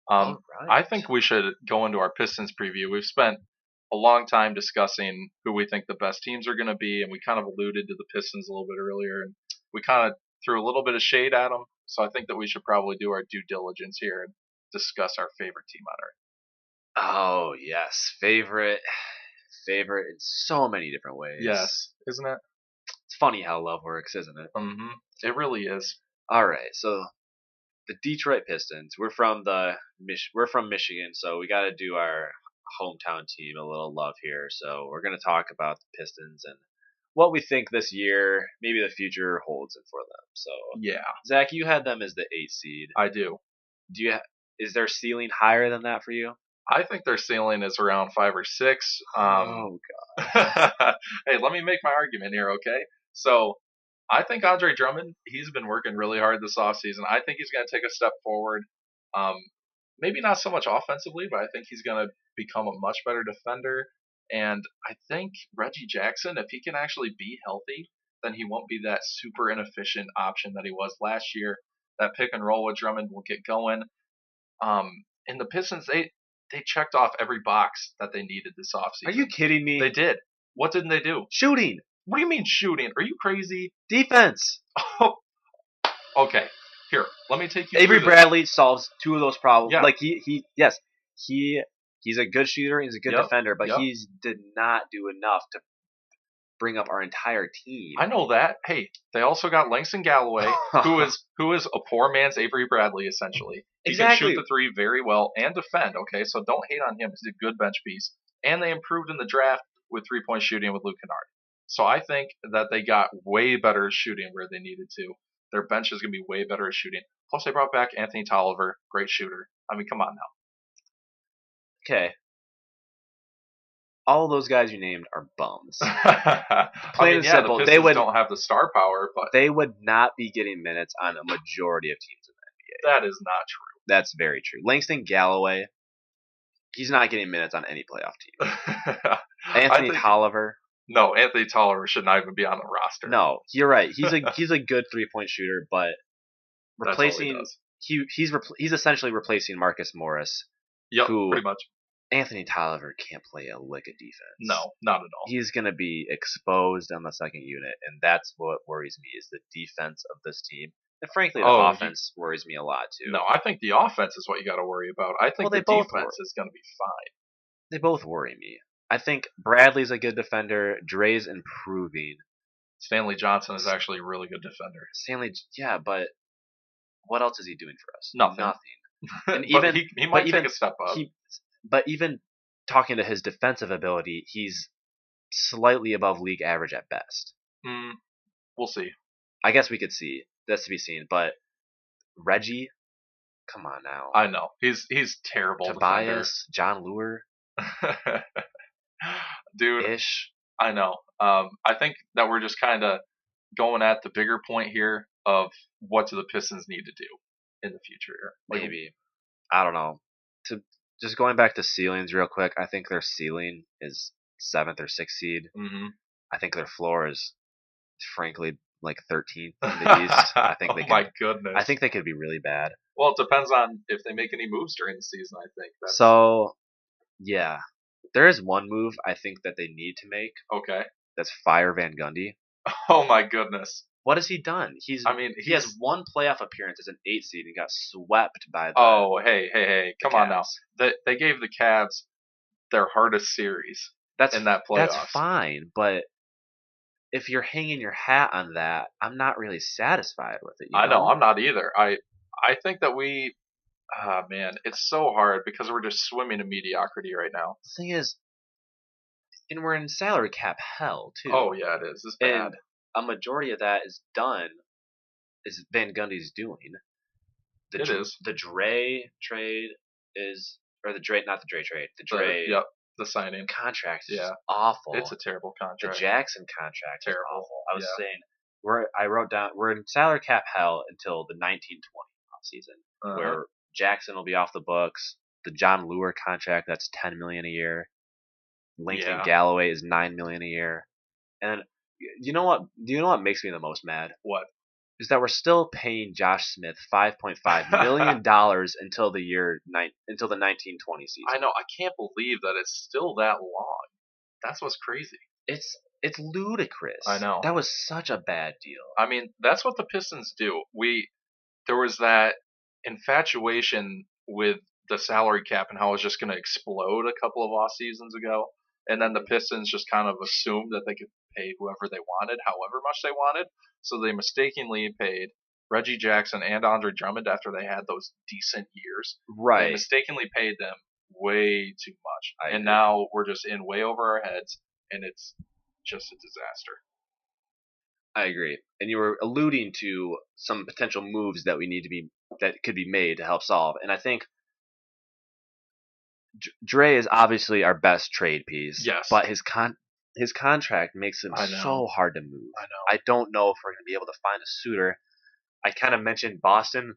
All Um, I right. think we should go into our Pistons preview. We've spent a long time discussing who we think the best teams are going to be, and we kind of alluded to the Pistons a little bit earlier, and we kind of threw a little bit of shade at them. So I think that we should probably do our due diligence here and discuss our favorite team on earth. Oh yes, favorite in so many different ways. Yes, isn't it? It's funny how love works, isn't it? It really is. All right, so the Detroit Pistons. We're from Michigan, so we got to do our hometown team a little love here. So we're going to talk about the Pistons and what we think this year, maybe the future holds it for them. So Yeah, Zach, you had them as the 8th seed. I do. Do you? Is their ceiling higher than that for you? I think their ceiling is around 5 or 6. Oh Hey, let me make my argument here, okay? So I think Andre Drummond, he's been working really hard this offseason. I think he's going to take a step forward. Um, Maybe not so much offensively, but I think he's going to become a much better defender. And I think Reggie Jackson, if he can actually be healthy, then he won't be that super inefficient option that he was last year. That pick and roll with Drummond will get going. And the Pistons, they checked off every box that they needed this Are you offseason. kidding They me? did. What didn't they do? Shooting, What do you mean shooting? Are you crazy? defense. Okay, here, let me take you Avery through this. Bradley solves two of those problems. Yeah. Like yes, he's a good shooter, he's a good Yep, defender, but yep. he did not do enough to bring up our entire team. I know that. Hey, they also got Langston Galloway, who is a poor man's Avery Bradley essentially. He can shoot Exactly. the three very well and defend. Okay, so don't hate on him. He's a good bench piece. And they improved in the draft with 3-point shooting with Luke Kennard. So I think that they got way better at shooting where they needed to. Their bench is going to be way better at shooting. Plus, they brought back Anthony Tolliver, great shooter. I mean, come on Okay. All those guys you named are bums. now. I Plain mean, and yeah, simple, the Pistons don't have the star power, but they would not be getting minutes on a majority of teams in the NBA. that is not That's very true. Langston Galloway, he's not getting minutes on any playoff team. true. Anthony think, Tolliver, no, Anthony Tolliver should not even be on the roster. no, you're right. He's a good 3-point shooter, but That's all he replacing does. he's essentially replacing Marcus Morris, Yep, who pretty much. Anthony Tolliver can't play a lick of defense. No, not at all. He's going to be exposed on the second unit, and that's what worries me is the defense of this team. And frankly, the offense worries me a lot too. No, I think the offense is what you got to worry about. I think Well, they the both defense is going to be fine. They both worry me. I think Bradley's a good defender. Dre's improving. Stanley Johnson is actually a really good defender. Stanley, yeah, but what else is he doing for us? Nothing. And But even he might even take a step up. but even talking to his defensive ability, he's slightly above league average at best. We'll see. I guess we could see. That's to be seen. But Reggie, come on now. I know he's terrible. Tobias, John Lure, Dude, Ish. I know. I think that we're just kind of going at the bigger point here of what do the Pistons need to do in the future. Like, Maybe. I don't know. To just going back to ceilings real quick, I think their ceiling is 7th or 6th seed. Mm-hmm. I think their floor is, frankly, like 13th in the East. I think my goodness. I think they could be really bad. Well, it depends on if they make any moves during the season. I think. So, yeah, there is one move I think that they need to make. Okay. That's fire Van Gundy. Oh my goodness. What has he done? He has one playoff appearance as an 8 seed and got swept by the. Oh, hey, come on now. Cavs. They gave the Cavs their hardest series in that playoffs. That's fine, but if you're hanging your hat on that, I'm not really satisfied with it. I know, I'm not either. I think that man, it's so hard because we're just swimming in mediocrity right now. The thing is, and we're in salary cap hell too. Oh yeah, it is. It's bad. And a majority of that is Van Gundy's doing. It is. The Dre trade is, or the Dre, not the Dre trade. The Dre. Yep. The signing contract is awful. It's a terrible contract. The Jackson contract terrible. is awful. I was saying I wrote down we're in salary cap hell until the 1920 offseason, where Jackson will be off the books. The John Lure contract, that's $10 million a year. Langston Galloway is $9 million a year. And you know what? Do you know what makes me the most mad? What? is that we're still paying Josh Smith $5.5 million until the 1920 I season. know. I can't believe that it's still that long. That's what's crazy. It's ludicrous. I know. That was such a bad deal. I mean, that's what the Pistons do. There was that infatuation with the salary cap and how it was just going to explode a couple of off seasons ago, and then the Pistons just kind of assumed that they could pay whoever they wanted, however much they wanted. So they mistakenly paid Reggie Jackson and Andre Drummond after they had those decent years. They Right. mistakenly paid them way too much, I and agree. now we're just in way over our heads, and it's just a disaster. I agree. And you were alluding to some potential moves that could be made to help solve. And I think Dre is obviously our best trade piece, Yes, but his contract makes him I know. so hard to move. I know. I don't know if we're going to be able to find a suitor. I kind of mentioned Boston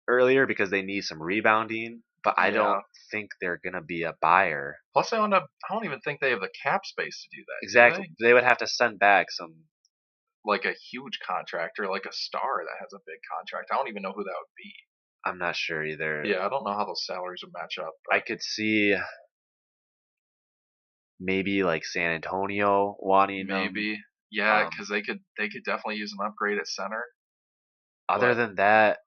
earlier because they need some rebounding, but I don't Yeah. think they're going to be a buyer. Plus, I don't even think they have the cap space to do that, do Exactly. they? They would have to send back some. Like a huge contract or like a star that has a big contract. I don't even know who that would be. I'm not sure either. Yeah, I don't know how those salaries would match up, I but could see maybe like San Antonio wanting them. maybe. Yeah, Um, because they could definitely use an upgrade at center. Other But than that,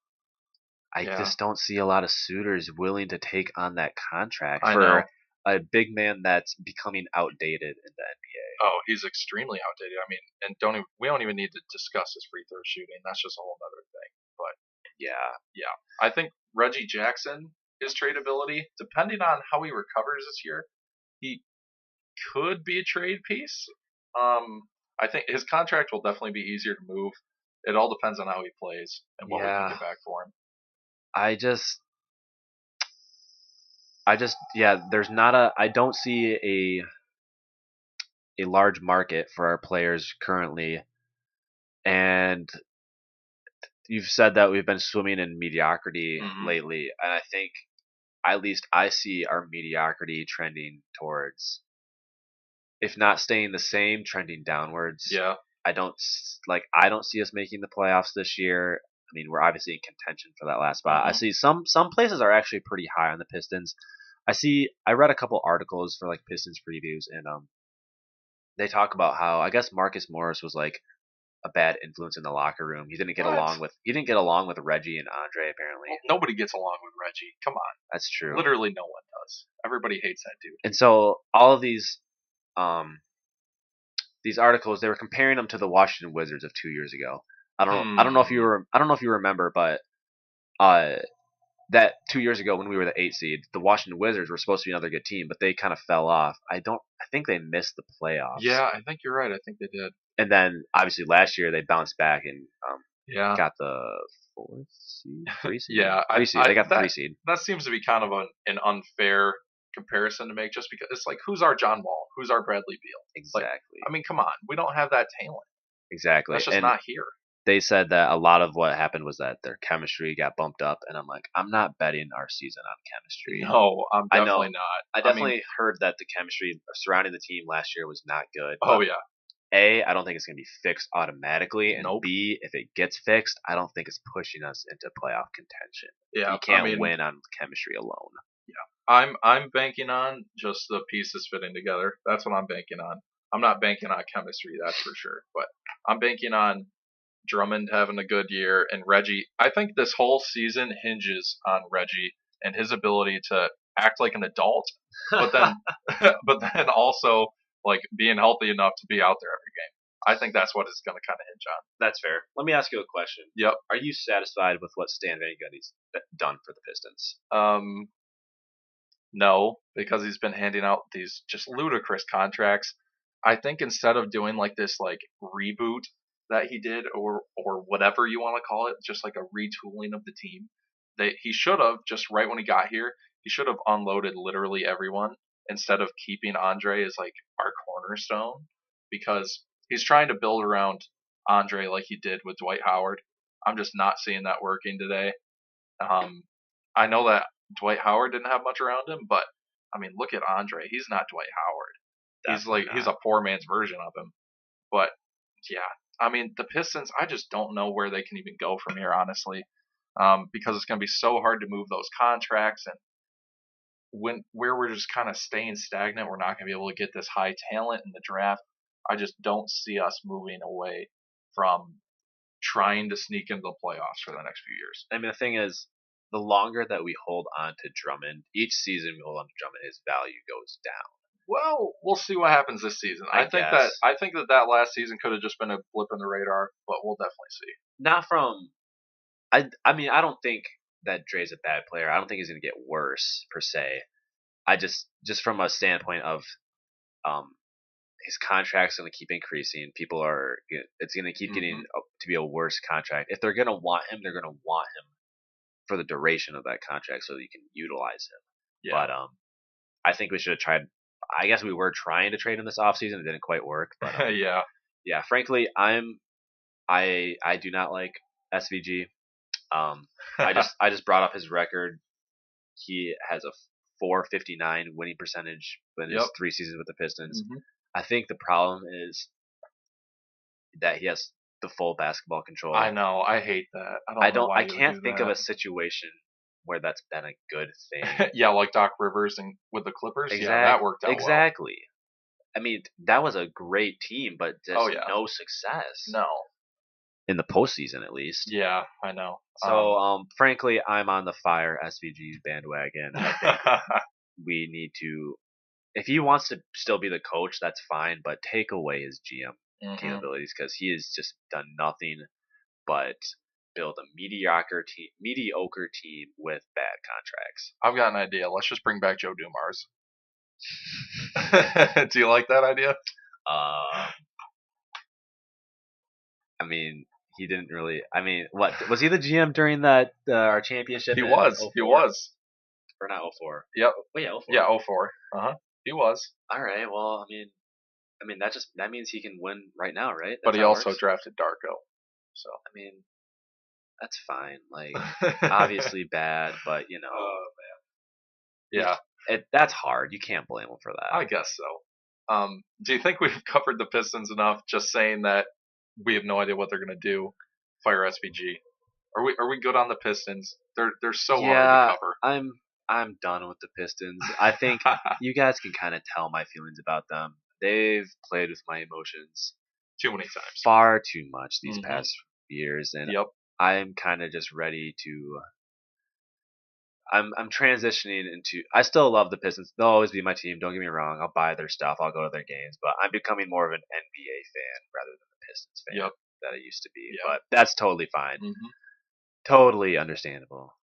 I yeah, just don't see a lot of suitors willing to take on that contract I know. for a big man that's becoming outdated in the NBA. Oh, he's extremely outdated. I mean, and we don't even need to discuss his free throw shooting. That's just a whole other thing. But Yeah, yeah, I think Reggie Jackson, his tradability, depending on how he recovers this year, he could be a trade piece. Um, I think his contract will definitely be easier to move. It all depends on how he plays and what we can yeah. get back for him. I just, yeah. There's not a. I don't see a large market for our players currently, and you've said that we've been swimming in mediocrity Hmm. lately, and I think at least I see our mediocrity trending towards, if not staying the same, trending downwards. Yeah. I don't see us making the playoffs this year. I mean, we're obviously in contention for that last spot. I Hmm. see some places are actually pretty high on the Pistons. I read a couple articles for like Pistons previews, and they talk about how I guess Marcus Morris was like a bad influence in the locker room. What? He didn't get along with Reggie and Andre apparently. Well, nobody gets along with Reggie. Come on. That's true. Literally no one does. Everybody hates that dude. And so all of um these articles, they were comparing them to the Washington Wizards of 2 years ago. Hmm. I don't know if you remember, but uh, that 2 years ago when we were the 8 seed, the Washington Wizards were supposed to be another good team, but they kind of fell off. I think they missed the playoffs, Yeah, I think you're right. I think they did. and then obviously last year they bounced back and Yeah. got the fourth seed, three seed, Yeah. three seed. They got the three That seed. that seems to be kind of an unfair comparison to make, just because it's like, who's our John Wall? Who's our Bradley Beal? Like, Exactly, I mean, come on. We don't have that talent. exactly. That's just And not here. they said that a lot of what happened was that their chemistry got bumped up, and I'm like, I'm not betting our season on chemistry. No, I'm I know definitely not. I I mean, definitely heard that the chemistry surrounding the team last year was not good, oh but yeah, A, I don't think it's going to be fixed automatically, and nope. B, if it gets fixed, I don't think it's pushing us into playoff contention. Yeah, You I can't mean, win on chemistry alone. yeah, I'm banking on just the pieces fitting together. That's what I'm banking on. I'm not banking on chemistry, that's for sure. But I'm banking on Drummond having a good year and Reggie. I think this whole season hinges on Reggie and his ability to act like an adult, but then but then also like being healthy enough to be out there every game. I think that's what it's going to kind of hinge on. That's fair. Let me ask you a question. Yep. Are you satisfied with what Stan Van Gundy's done for the Pistons? No, because he's been handing out these just ludicrous contracts. I think instead of doing like this like reboot that he did, or whatever you want to call it, just like a retooling of the team, he should have, just right when he got here, he should have unloaded literally everyone instead of keeping Andre as like our cornerstone, because he's trying to build around Andre like he did with Dwight Howard. I'm just not seeing that working today. Um, I know that Dwight Howard didn't have much around him, but I mean, look at Andre. He's not Dwight Howard. Definitely He's not. a poor man's version of him. But yeah, I mean, the Pistons, I just don't know where they can even go from here, honestly, because it's going to be so hard to move those contracts, and where we're just kind of staying stagnant, we're not going to be able to get this high talent in the draft. I just don't see us moving away from trying to sneak into the playoffs for the next few years. I mean, the thing is, the longer that we hold on to Drummond, each season we hold on to Drummond, his value goes down. Well, we'll see what happens this season. I guess. I think that last season could have just been a blip in the radar, but we'll definitely see. Not from. I mean, I don't think that Dre's a bad player. I don't think he's going to get worse per se. I just from a standpoint of um his contract's going to keep increasing. People are it's going to keep getting to be a worse contract. If they're going to want him, they're going to want him for the duration of that contract so that you can utilize him. Yeah. But I think we should have tried. I guess we were trying to trade him this offseason. It didn't quite work. But yeah. Yeah. Frankly, I do not like SVG. I just brought up his record. He has a 459 winning percentage in his 3 seasons with the Pistons. I think the problem is that he has the full basketball control. I know. I hate that. I don't know why I can't think that. of a situation where that's been a good thing. Yeah, like Doc Rivers and with the Clippers. Exactly. Yeah, that worked out exactly. Well. I mean, that was a great team, but just no success. No. In the postseason, at least. Yeah, I know. So, frankly, I'm on the Fire SVG bandwagon. I think we need to. If he wants to still be the coach, that's fine, but take away his GM capabilities because he has just done nothing but build a mediocre team with bad contracts. I've got an idea. Let's just bring back Joe Dumars. Do you like that idea? I mean, he didn't really. I mean, what was he the GM during that our championship? He was. He was. Or not 04. Yep. Oh yeah, 04. Yeah, 04. He was. All right. Well, I mean that means he can win right now, right? That's but he also drafted Darko. So I mean, that's fine. Like obviously bad, but you know. Oh man. Yeah. That's hard. You can't blame him for that. I guess so. Do you think we've covered the Pistons enough? Just saying that we have no idea what they're gonna do. Fire SVG. Are we good on the Pistons? They're so hard to cover. I'm done with the Pistons. I think you guys can kind of tell my feelings about them. They've played with my emotions too many times, far too much these past years, and yep. I'm kind of just ready to. I'm transitioning into. I still love the Pistons. They'll always be my team. Don't get me wrong. I'll buy their stuff. I'll go to their games. But I'm becoming more of an NBA fan rather than the Pistons fan that I used to be. Yep. But that's totally fine. Totally understandable.